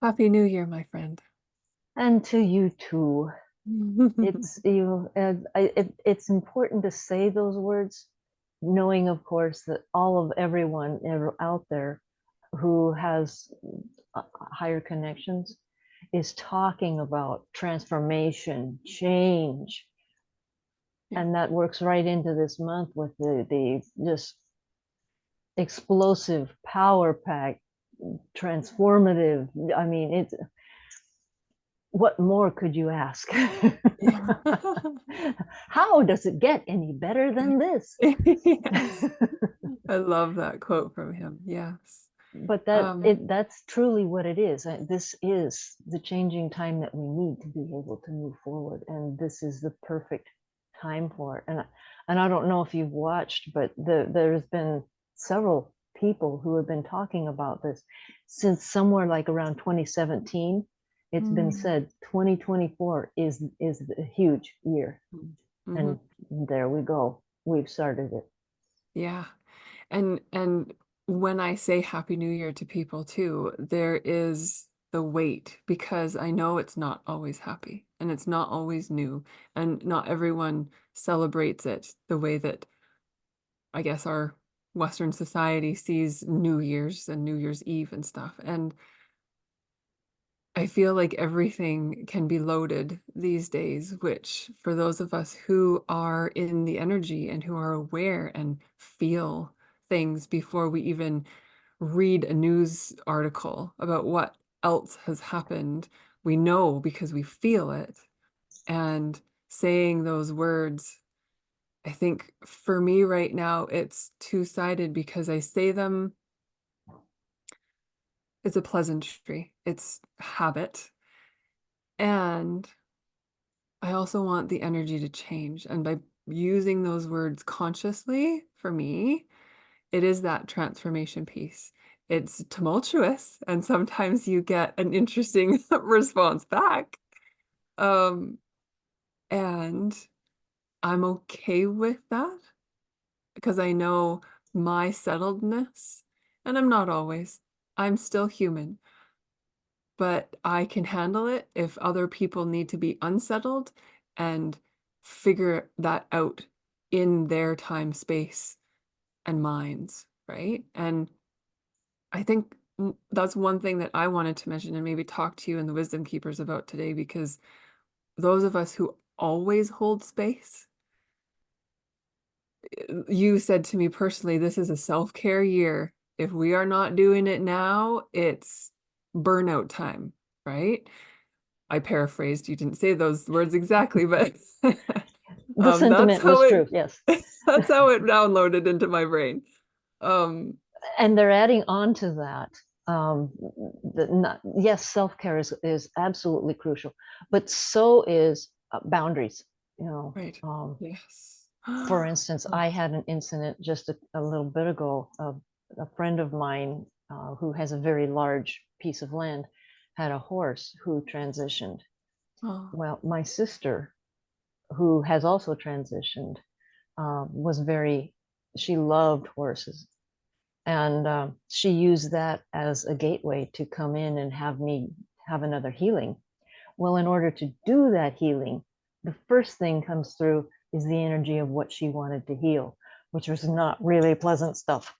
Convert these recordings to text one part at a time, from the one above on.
Happy New Year, my friend. And to you too. It's important to say those words, knowing, of course, that all of everyone out there who has higher connections is talking about transformation, change, Yeah. and that works right into this month with the just explosive, power pack, transformative. I mean, it's what more could you ask? Yeah. How does it get any better than this? Yes. I love that quote from him. Yes. But Um, that's truly what it is. This is the changing time that we need to be able to move forward, and this is the perfect time for it. And I don't know if you've watched, but there's been several people who have been talking about this since somewhere like around 2017. It's been mm, said 2024 is a huge year, mhm. and there we go. We've started it. Yeah. And when I say Happy New Year to people too, there is the weight because I know it's not always happy and it's not always new and not everyone celebrates it the way that I guess our Western society sees New Year's and New Year's Eve and stuff. And I feel like everything can be loaded these days, which for those of us who are in the energy and who are aware and feel things before we even read a news article about what else has happened, we know because we feel it. And saying those words, I think for me right now, it's two-sided because I say them, it's a pleasantry, it's habit. And I also want the energy to change. And by using those words consciously, for me, it is that transformation piece. It's tumultuous, and sometimes you get an interesting response back. Um, and I'm okay with that because I know my settledness, and I'm not always, I'm still human, but I can handle it if other people need to be unsettled and figure that out in their time, space, and minds, right? And I think that's one thing that I wanted to mention and maybe talk to you and the Wisdom Keepers about today, because those of us who always hold space, you said to me personally, this is a self-care year. If we are not doing it now, it's burnout time, right? I paraphrased, you didn't say those words exactly, but The that's sentiment how was it true, yes. that's how it downloaded into my brain. Um, And they're adding on to that. Yes, self-care is absolutely crucial, but so is boundaries. You know, right. Yes. for instance, I had an incident just a little bit ago. A friend of mine who has a very large piece of land had a horse who transitioned. Oh, Well, my sister, who has also transitioned, was very, she loved horses. And she used that as a gateway to come in and have me have another healing. Well, in order to do that healing, the first thing comes through is the energy of what she wanted to heal, which was not really pleasant stuff.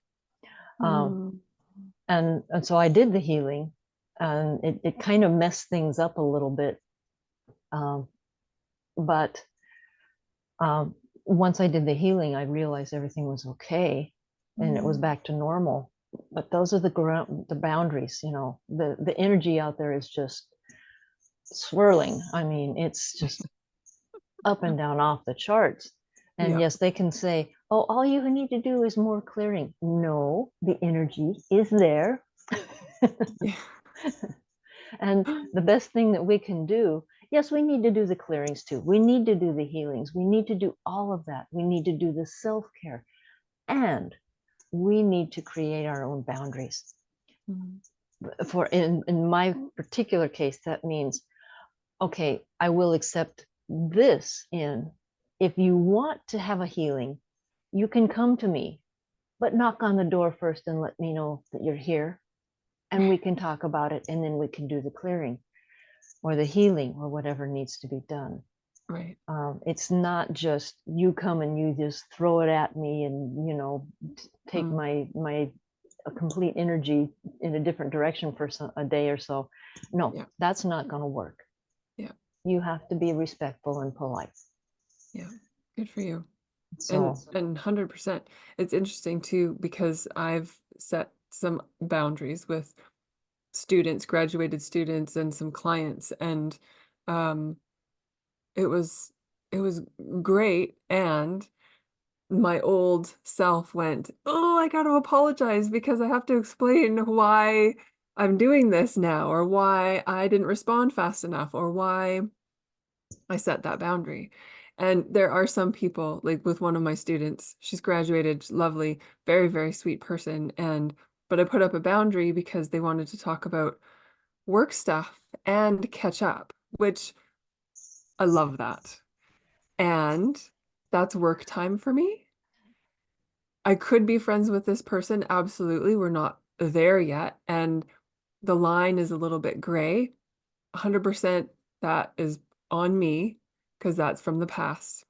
Um, mm, and so I did the healing, and it kind of messed things up a little bit. Um, but once I did the healing, I realized everything was okay, and it was mm. back to normal. But those are the boundaries. You know, the energy out there is just swirling. I mean, it's just up and down off the charts. And Yeah. yes, they can say, oh, all you need to do is more clearing. No, the energy is there. Yeah. And the best thing that we can do, yes, we need to do the clearings too. We need to do the healings. We need to do all of that. We need to do the self care. And we need to create our own boundaries. Mm, For in my particular case, that means, okay, I will accept this in. If you want to have a healing, you can come to me, but knock on the door first and let me know that you're here. and we can talk about it, and then we can do the clearing or the healing or whatever needs to be done. Right. It's not just you come and you just throw it at me and, take Mm. my complete energy in a different direction for a day or so. No, Yeah. that's not going to work. Yeah. You have to be respectful and polite. Yeah. Good for you. So, And 100%. It's interesting too, because I've set some boundaries with students, graduated students, and some clients, and um, it was it was great. And my old self went, "Oh, I got to apologize because I have to explain why I'm doing this now, or why I didn't respond fast enough, or why I set that boundary." And there are some people, like with one of my students, she's graduated, lovely, very, very sweet person. But I put up a boundary because they wanted to talk about work stuff and catch up, which I love that. And that's work time for me. I could be friends with this person. Absolutely. We're not there yet. And the line is a little bit gray. 100% that is on me because that's from the past.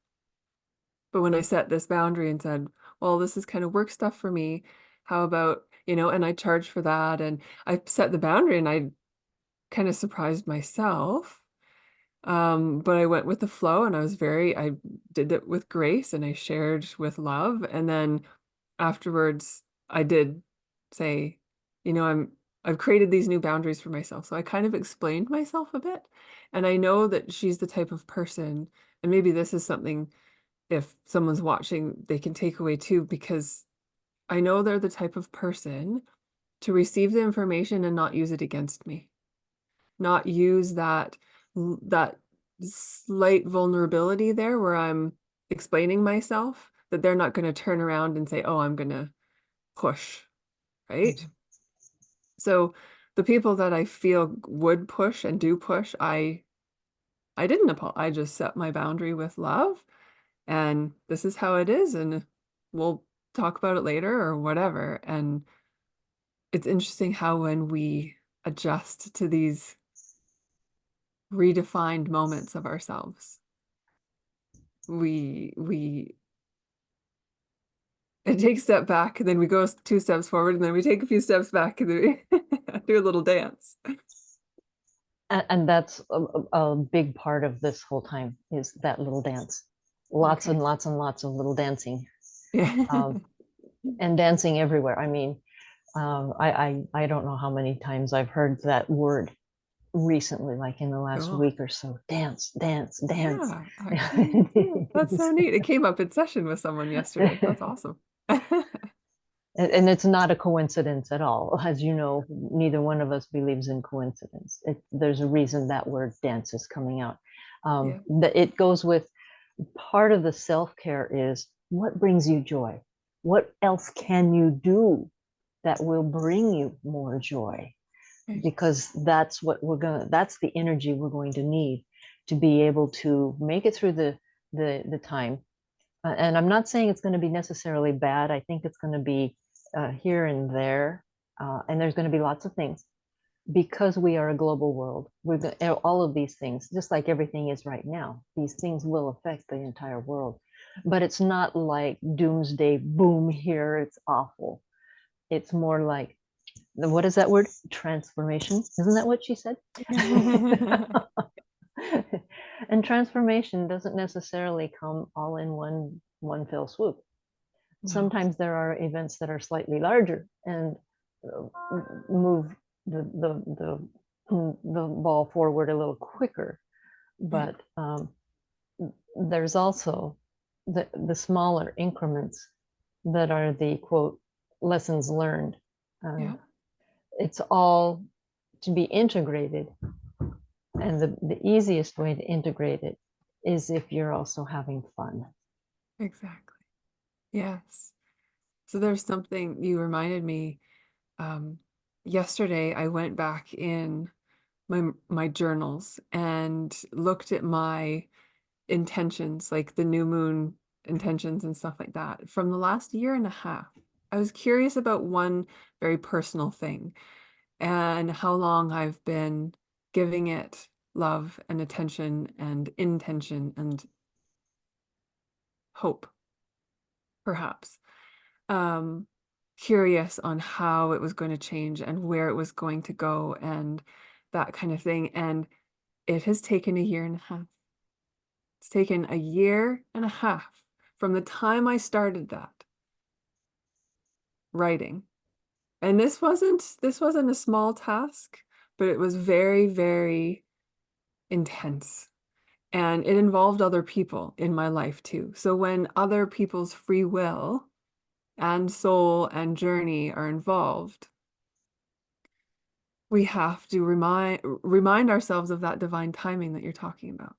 But when I set this boundary and said, well, this is kind of work stuff for me, how about, and I charge for that. And I set the boundary and I kind of surprised myself. But I went with the flow and I did it with grace and I shared with love. And then afterwards, I did say, I've created these new boundaries for myself. So I kind of explained myself a bit. And I know that she's the type of person, and maybe this is something, if someone's watching, they can take away too, because I know they're the type of person to receive the information and not use it against me, not use that slight vulnerability there where I'm explaining myself, that they're not going to turn around and say, "Oh, I'm going to push," right? mhm. So the people that I feel would push and do push, I didn't apologize. I just set my boundary with love, and this is how it is, and we'll talk about it later or whatever. And it's interesting how when we adjust to these redefined moments of ourselves, we it takes a step back, and then we go two steps forward, and then we take a few steps back, and then we do a little dance. And that's a big part of this whole time is that little dance. Lots and Okay. lots and lots of little dancing, Yeah. um, and dancing everywhere. I mean, I don't know how many times I've heard that word recently, like in the last Cool. week or so. Dance, dance, dance. Yeah, actually, me too. That's so neat. It came up in session with someone yesterday. That's awesome. And it's not a coincidence at all. As you know, neither one of us believes in coincidence. There's a reason that word dance is coming out. Yeah, It goes with part of the self-care is what brings you joy? What else can you do that will bring you more joy? right. Because that's the energy we're going to need to be able to make it through the time. And I'm not saying it's going to be necessarily bad. I think it's going to be here and there, and there's going to be lots of things because we are a global world. All of these things, just like everything is right now, these things will affect the entire world. But it's not like doomsday boom here. It's awful. It's more like what is that word? Transformation. Isn't that what she said? And transformation doesn't necessarily come all in one fell swoop. No, Sometimes there are events that are slightly larger and move the ball forward a little quicker. right. But there's also the smaller increments that are the quote lessons learned. Uh, Yeah, it's all to be integrated, and the easiest way to integrate it is if you're also having fun. exactly. Yes. So there's something you reminded me. Um, Yesterday, I went back in my journals and looked at my intentions, like the new moon intentions and stuff like that, from the last year and a half. I was curious about one very personal thing. and how long I've been giving it love and attention and intention and hope, perhaps. Um, Curious on how it was going to change and where it was going to go and that kind of thing. And it has taken a year and a half. It's taken a year and a half from the time I started that writing. And this wasn't a small task, but it was very, very intense. And it involved other people in my life too. So when other people's free will and soul and journey are involved, we have to remind ourselves of that divine timing that you're talking about.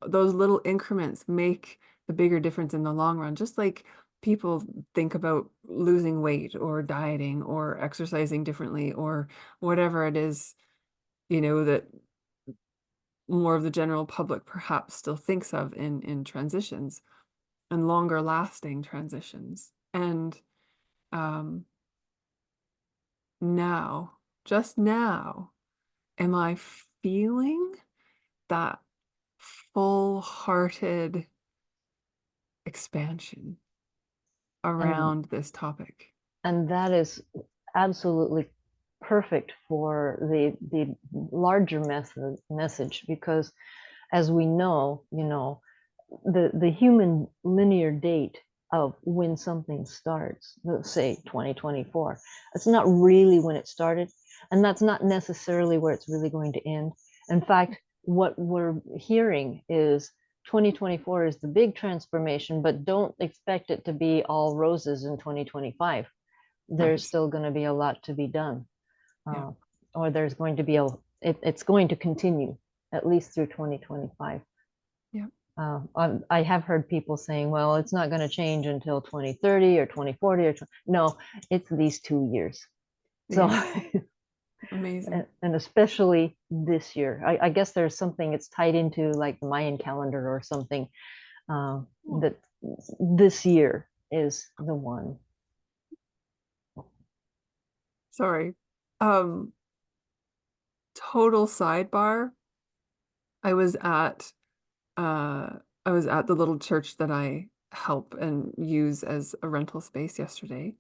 Those little increments make the bigger difference in the long run. Just like people think about losing weight or dieting or exercising differently or whatever it is, that more of the general public perhaps still thinks of in transitions and longer lasting transitions. And um, now, just now, am I feeling that full-hearted expansion and around this topic. that is absolutely perfect for the larger message, because as we know, the human linear date of when something starts, let's say 2024, it's not really when it started, and that's not necessarily where it's really going to end. In fact, what we're hearing is 2024 is the big transformation, but don't expect it to be all roses in 2025. There's Right. still going to be a lot to be done, Yeah. uh, or there's going to be it's going to continue at least through 2025. Yeah. I have heard people saying, well, it's not going to change until 2030 or 2040 or no, it's these 2 years. So, Yeah. Amazing. and especially this year, I guess there's something it's tied into like the Mayan calendar or something, Cool. that this year is the one. Sorry. Um, Total sidebar. I was at uh I was at the little church that I help and use as a rental space yesterday.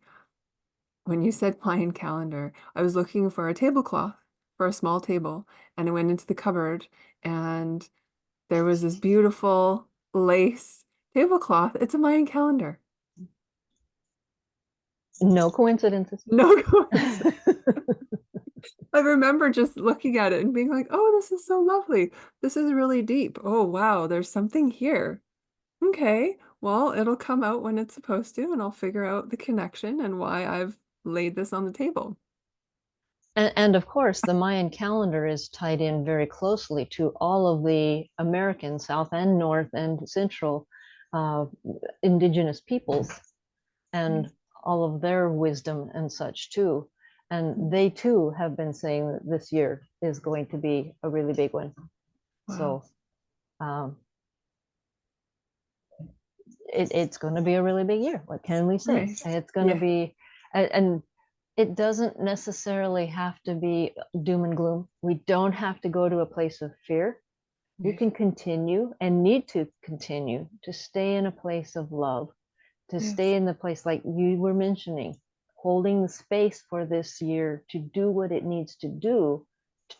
When you said Mayan calendar, I was looking for a tablecloth for a small table, and I went into the cupboard and there was this beautiful lace tablecloth. It's a Mayan calendar. No coincidences. No coincidence. I remember just looking at it and being like, oh, this is so lovely. This is really deep. Oh, wow, there's something here. Okay, well, it'll come out when it's supposed to, and I'll figure out the connection and why I've laid this on the table. And of course, the Mayan calendar is tied in very closely to all of the American South and North and Central uh, indigenous peoples, Yes. and all of their wisdom and such too. And they too have been saying that this year is going to be a really big one. Wow. So um, it's going to be a really big year. What can we say? Right. It's going to Yeah. be, and it doesn't necessarily have to be doom and gloom. We don't have to go to a place of fear. We Right. can continue and need to continue to stay in a place of love, to Yes. stay in the place like you were mentioning, holding the space for this year to do what it needs to do,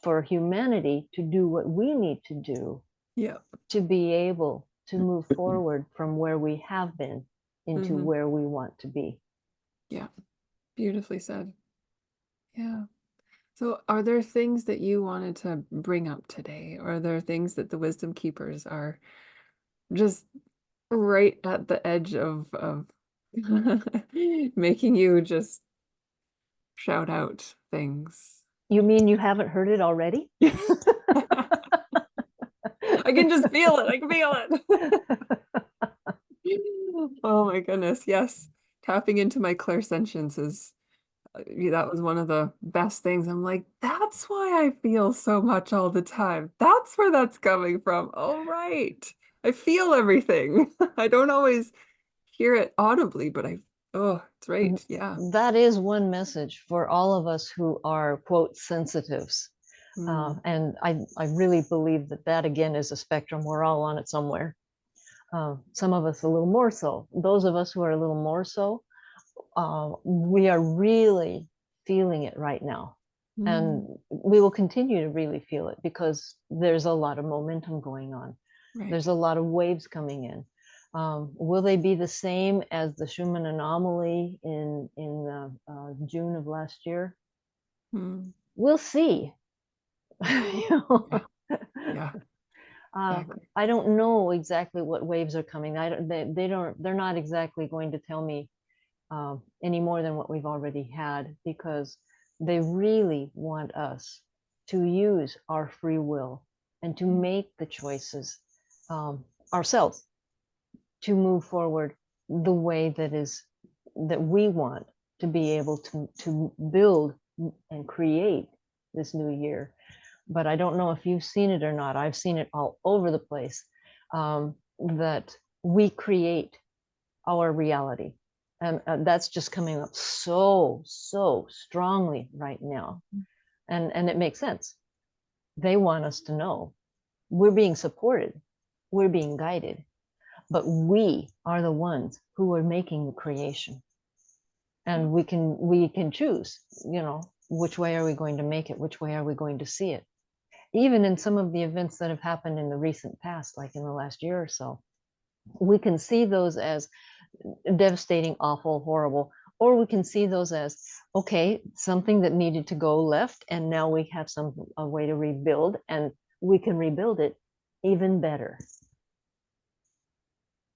for humanity to do what we need to do, Yeah. to be able to move forward from where we have been into Hmm. where we want to be. Yeah. Beautifully said. Yeah. So, are there things that you wanted to bring up today? Or are there things that the wisdom keepers are just right at the edge of making you just shout out things? You mean you haven't heard it already? I can just feel it. I can feel it. Oh my goodness. Yes. Tapping into my clairsentience is that was one of the best things. I'm like, that's why I feel so much all the time. That's where that's coming from. Oh, right. I feel everything. I don't always hear it audibly, but I Oh, it's right. Yeah. That is one message for all of us who are, quote, sensitives. Mm, And I really believe that that, again, is a spectrum. We're all on it somewhere. Some of us a little more so. Those of us who are a little more so, we are really feeling it right now. And mm, we will continue to really feel it because there's a lot of momentum going on. There's right. a lot of waves coming in. Will they be the same as the Schumann anomaly in June of last year? Mm, We'll see. You know? yeah. Yeah. Exactly. I don't know exactly what waves are coming. I don't, they don't, they're not exactly going to tell me any more than what we've already had because they really want us to use our free will and to Mm, make the choices um, ourselves to move forward the way that we want to be able to build and create this new year. But I don't know if you've seen it or not. I've seen it all over the place, that we create our reality. And that's just coming up so strongly right now. And it makes sense. They want us to know we're being supported, we're being guided, but we are the ones who are making the creation. yeah. And we can choose, which way are we going to make it? Which way are we going to see it? Even in some of the events that have happened in the recent past, like in the last year or so, we can see those as devastating, awful, horrible, or we can see those as okay, something that needed to go left, and now we have a way to rebuild, and we can rebuild it even better.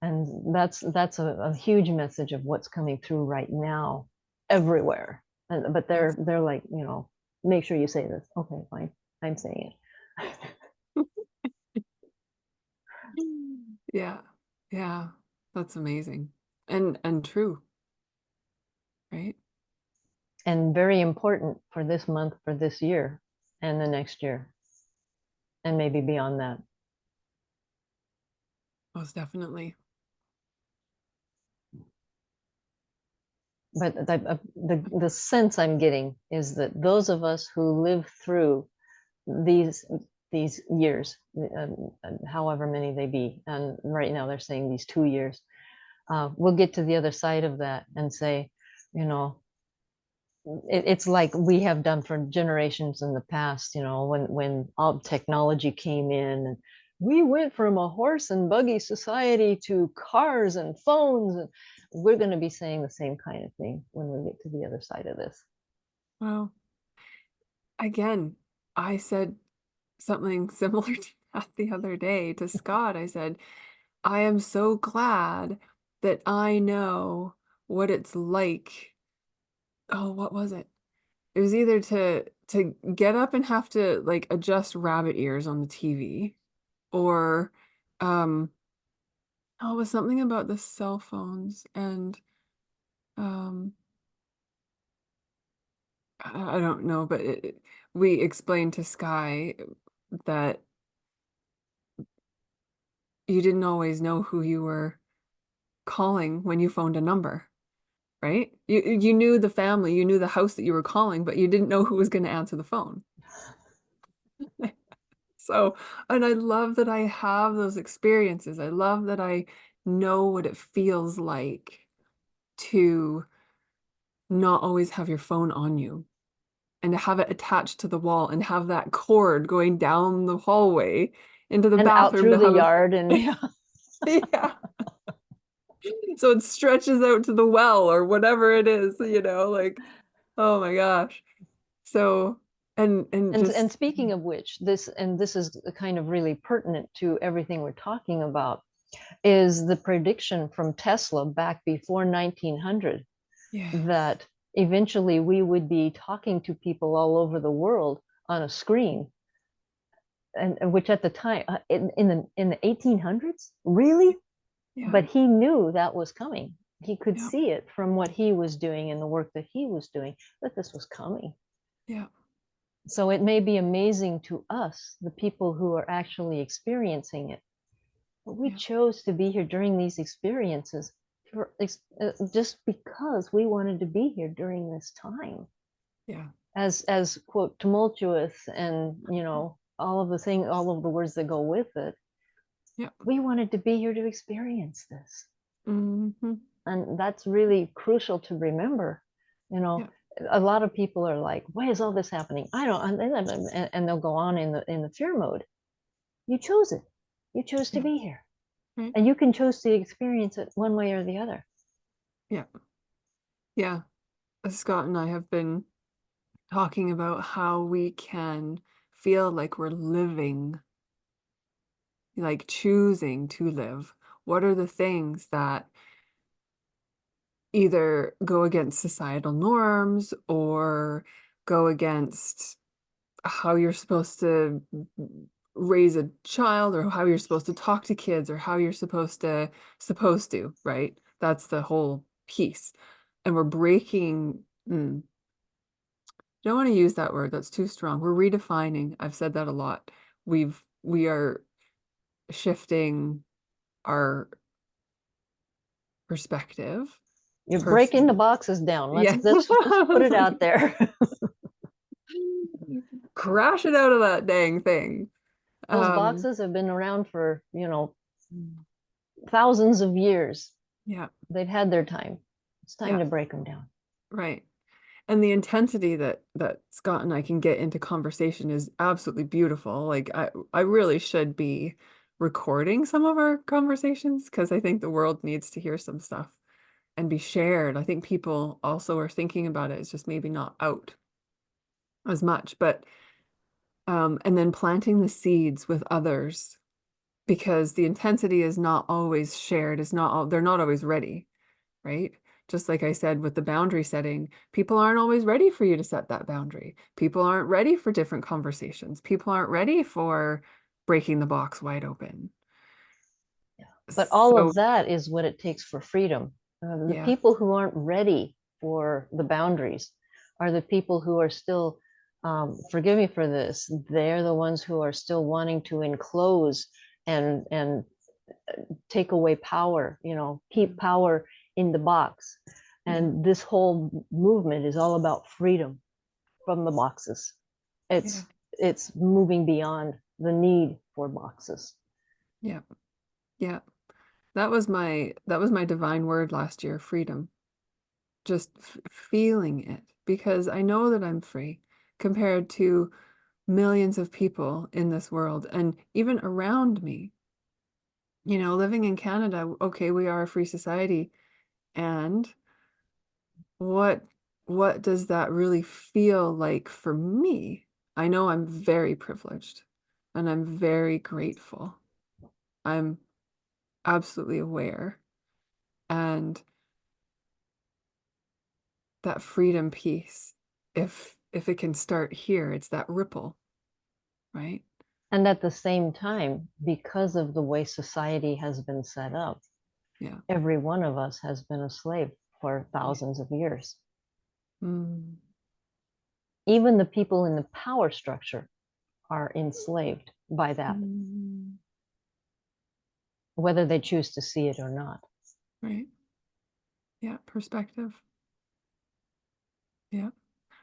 And that's a huge message of what's coming through right now, everywhere. But they're Yes. they're like, make sure you say this. Okay, fine, I'm saying it. Yeah. Yeah. That's amazing. And true, right? And very important for this month, for this year, and the next year, and maybe beyond that. Most definitely. But the sense I'm getting is that those of us who live through these these years, however many they be, and right now they're saying these 2 years, we'll get to the other side of that and say, you know, it's like we have done for generations in the past, when all technology came in and we went from a horse and buggy society to cars and phones. And we're going to be saying the same kind of thing when we get to the other side of this. Well, again, I said something similar to that the other day to Scott. I said, I am so glad that I know what it's like. Oh, what was it? It was either to get up and have to like adjust rabbit ears on the TV or um oh, it was something about the cell phones and um I don't know, but we explained to Sky that you didn't always know who you were calling when you phoned a number, right? You knew the family, you knew the house that you were calling, but you didn't know who was going to answer the phone. So, and I love that I have those experiences. I love that I know what it feels like to not always have your phone on you and to have it attached to the wall and have that cord going down the hallway into the And out bathroom through to the have yard, and it. yeah. Yeah. So it stretches out to the well or whatever it is, like, oh my gosh. So, and And just, speaking of which, this is kind of really pertinent to everything we're talking about, is the prediction from Tesla back before 1900 yes. that eventually we would be talking to people all over the world on a screen, and which at the time, in the 1800s, really. Yeah. But he knew that was coming. He could Yeah. see it from what he was doing and the work that he was doing, that this was coming. Yeah. So it may be amazing to us, the people who are actually experiencing it, but we Yeah. chose to be here during these experiences just because we wanted to be here during this time, Yeah. as quote tumultuous and all of all of the words that go with it. Yeah. We wanted to be here to experience this, Hmm. and that's really crucial to remember. You know, Yeah. a lot of people are like, "Why is all this happening?" I don't, and they'll go on in the fear mode. You chose it. You chose to Yeah. be here, Right. and you can choose to experience it one way or the other. Yeah. Yeah. Scott and I have been talking about how we can feel like we're living, like choosing to live. What are the things that either go against societal norms or go against how you're supposed to raise a child or how you're supposed to talk to kids or how you're supposed to, right? That's the whole piece. And we're breaking, don't want to use that word. That's too strong. We're redefining. I've said that a lot. We are shifting our perspective. You're Pers breaking the boxes down. yeah. Let's put it out there. Crash it out of that dang thing. Those Um, boxes have been around for thousands of years. yeah, They've had their time. It's time yeah, to break them down. right. And the intensity that Scott and I can get into conversation is absolutely beautiful. Like I really should be recording some of our conversations because I think the world needs to hear some stuff and be shared. I think people also are thinking about it. It's just maybe not out as much, but and then planting the seeds with others because the intensity is not always shared, is not all, they're not always ready, right? Just like I said with the boundary setting, people aren't always ready for you to set that boundary. People aren't ready for different conversations. People aren't ready for breaking the box wide open. But all So, of that is what it takes for freedom. The yeah, people who aren't ready for the boundaries are the people who are still, forgive me for this, they're the ones who are still wanting to enclose and take away power, keep power in the box. yeah, And this whole movement is all about freedom from the boxes. yeah, It's moving beyond the need for boxes. yeah, yeah. That was my divine word last year, freedom. Just f feeling it because I know that I'm free compared to millions of people in this world and even around me. Living in Canada, okay, we are a free society, and what what does that really feel like for me? I know I'm very privileged and I'm very grateful. I'm absolutely aware. And that freedom piece, if it can start here, it's that ripple, right? And at the same time, because of the way society has been set up, Yeah. every one of us has been a slave for Yeah. thousands of years. Mm. Even the people in the power structure are enslaved by that, Mm. whether they choose to see it or not. Right. Yeah. Perspective. Yeah.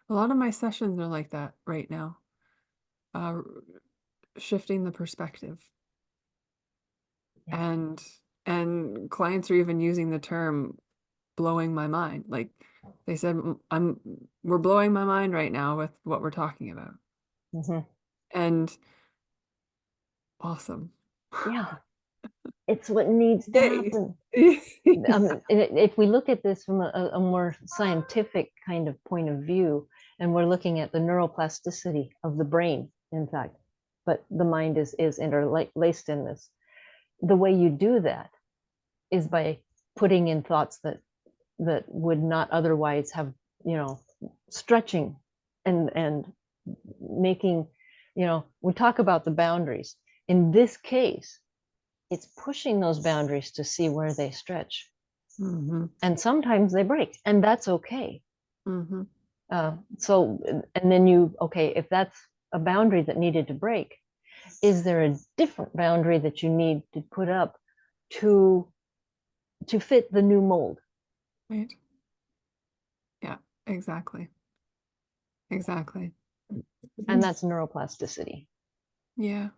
A lot of my sessions are like that right now. Uh, Shifting the perspective. Yeah. And clients are even using the term blowing my mind. Like they said, we're blowing my mind right now with what we're talking about. Mhm. And awesome. Yeah, it's what needs to Yay. happen. If we look at this from a more scientific kind of point of view, and we're looking at the neuroplasticity of the brain, in fact, but the mind is interlaced in this. The way you do that is by putting in thoughts that would not otherwise have, you know, stretching and making, we talk about the boundaries. In this case, it's pushing those boundaries to see where they stretch. Hmm. And sometimes they break, and that's okay. Hmm. So, and then okay, if that's a boundary that needed to break, is there a different boundary that you need to put up to to fit the new mold. Right. Yeah, exactly. Exactly. And that's neuroplasticity. Yeah.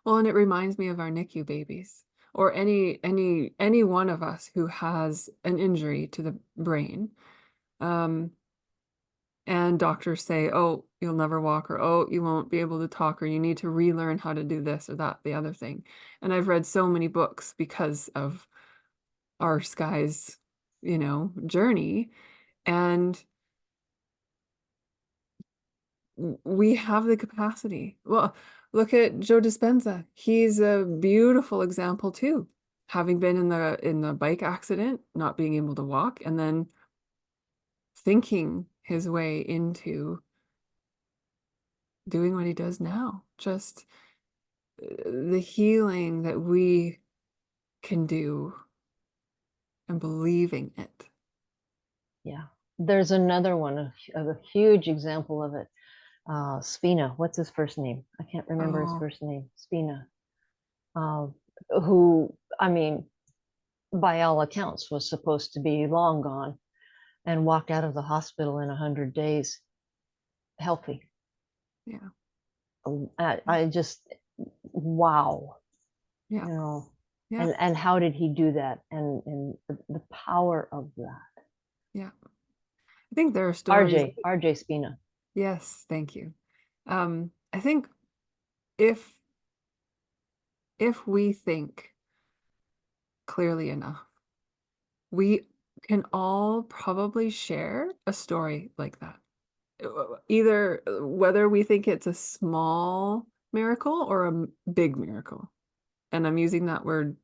Well, and it reminds me of our NICU babies or any one of us who has an injury to the brain. Um, and doctors say, "Oh, you'll never walk," or "Oh, you won't be able to talk," or "You need to relearn how to do this or that, the other thing." And I've read so many books because of our Sky's, journey, and we have the capacity. Well, look at Joe Dispenza. He's a beautiful example too, having been in the bike accident, not being able to walk, and then thinking his way into doing what he does now. Just the healing that we can do and believing it. Yeah. There's another one, a huge example of it. Spina, what's his first name? I can't remember his Oh, first name. Spina, uh, who, I mean, by all accounts, was supposed to be long gone and walked out of the hospital in 100 days healthy. yeah, I just, wow, yeah, you know, yeah, and how did he do that? And the power of that. yeah. I think there are stories. RJ Spina. Yes, thank you. I think if we think clearly enough, we can all probably share a story like that. Either whether we think it's a small miracle or a big miracle. And I'm using that word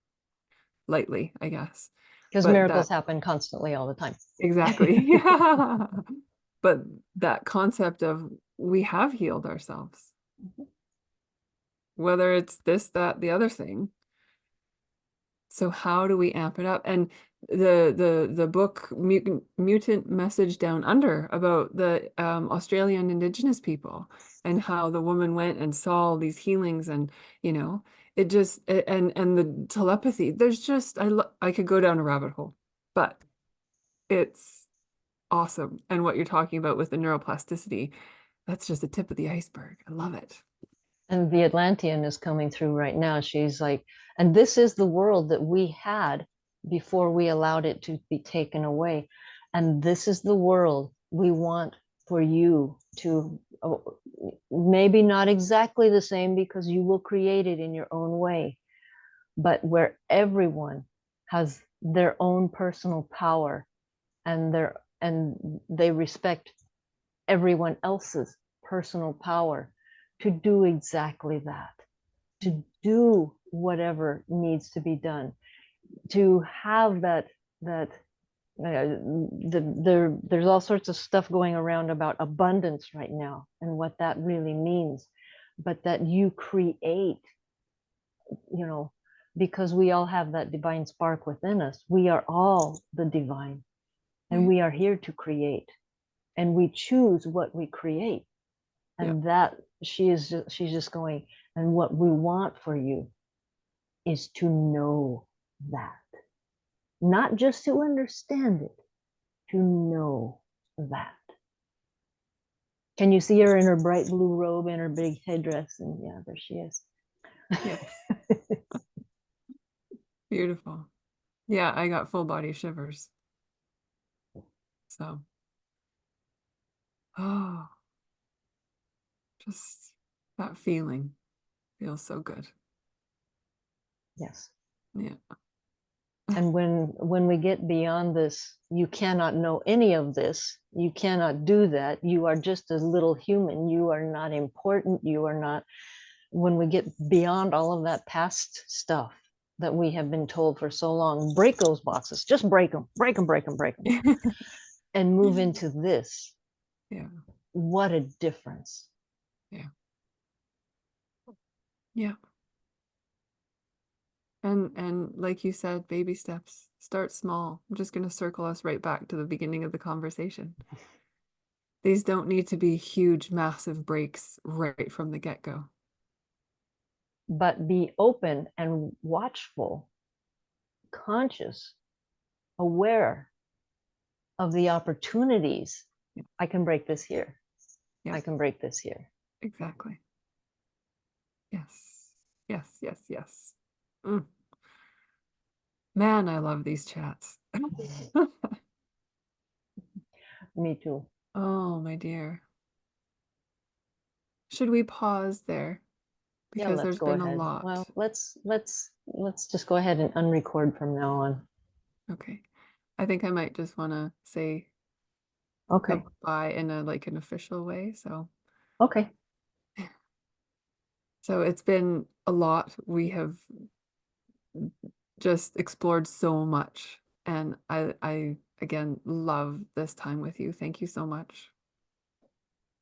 lightly, I guess. Because But miracles that happen constantly all the time. exactly. Yeah. But that concept of we have healed ourselves, whether it's this, that, the other thing. So how do we amp it up? And the book Mutant Message Down Under about the Australian Indigenous people and how the woman went and saw all these healings and it just and the telepathy. There's just I could go down a rabbit hole, but it's awesome. And what you're talking about with the neuroplasticity, that's just the tip of the iceberg. I love it. And the Atlantean is coming through right now. She's like, and this is the world that we had before we allowed it to be taken away. And this is the world we want for you to, maybe not exactly the same because you will create it in your own way, but where everyone has their own personal power and they respect everyone else's personal power to do exactly that, to do whatever needs to be done, to have that there's all sorts of stuff going around about abundance right now and what that really means, but that you create, you know, because we all have that divine spark within us. We are all the divine, and Right. we are here to create, and we choose what we create. Yeah. And that she's just going, and what we want for you is to know that, not just to understand it, to know that. Can you see her in her bright blue robe and her big headdress? And yeah, there she is. Yes. Beautiful. Yeah, I got full body shivers. So, oh, just that feeling feels so good. Yes. Yeah. And when we get beyond this, you cannot know any of this, you cannot do that, you are just a little human, you are not important, you are not. When we get beyond all of that past stuff that we have been told for so long, break those boxes, just break them, break them, break them, break them, and move into this. Yeah. What a difference. Yeah. Yeah. And like you said, baby steps. Start small. I'm just going to circle us right back to the beginning of the conversation. These don't need to be huge, massive breaks right from the get-go. But be open and watchful, conscious aware of the opportunities. Yeah. I can break this here. Yeah. I can break this here. Exactly. Yes. Yes. Yes. Yes. Mm. Man, I love these chats. Me too. Oh, my dear. Should we pause there? Yeah, Because let's there's go been a ahead. lot. Well, let's just go ahead and unrecord from now on. Okay. I think I might just want to say Okay. goodbye in a like an official way. Okay. So it's been a lot. We have just explored so much. And I again love this time with you. Thank you so much.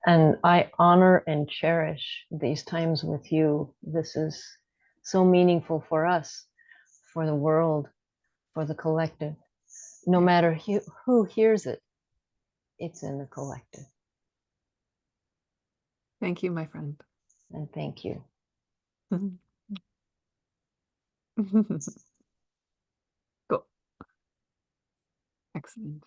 And I honor and cherish these times with you. This is so meaningful for us, for the world, for the collective. No Yeah. matter who hears it, it's in the collective. Thank you, my friend. And thank you. Cool. Excellent.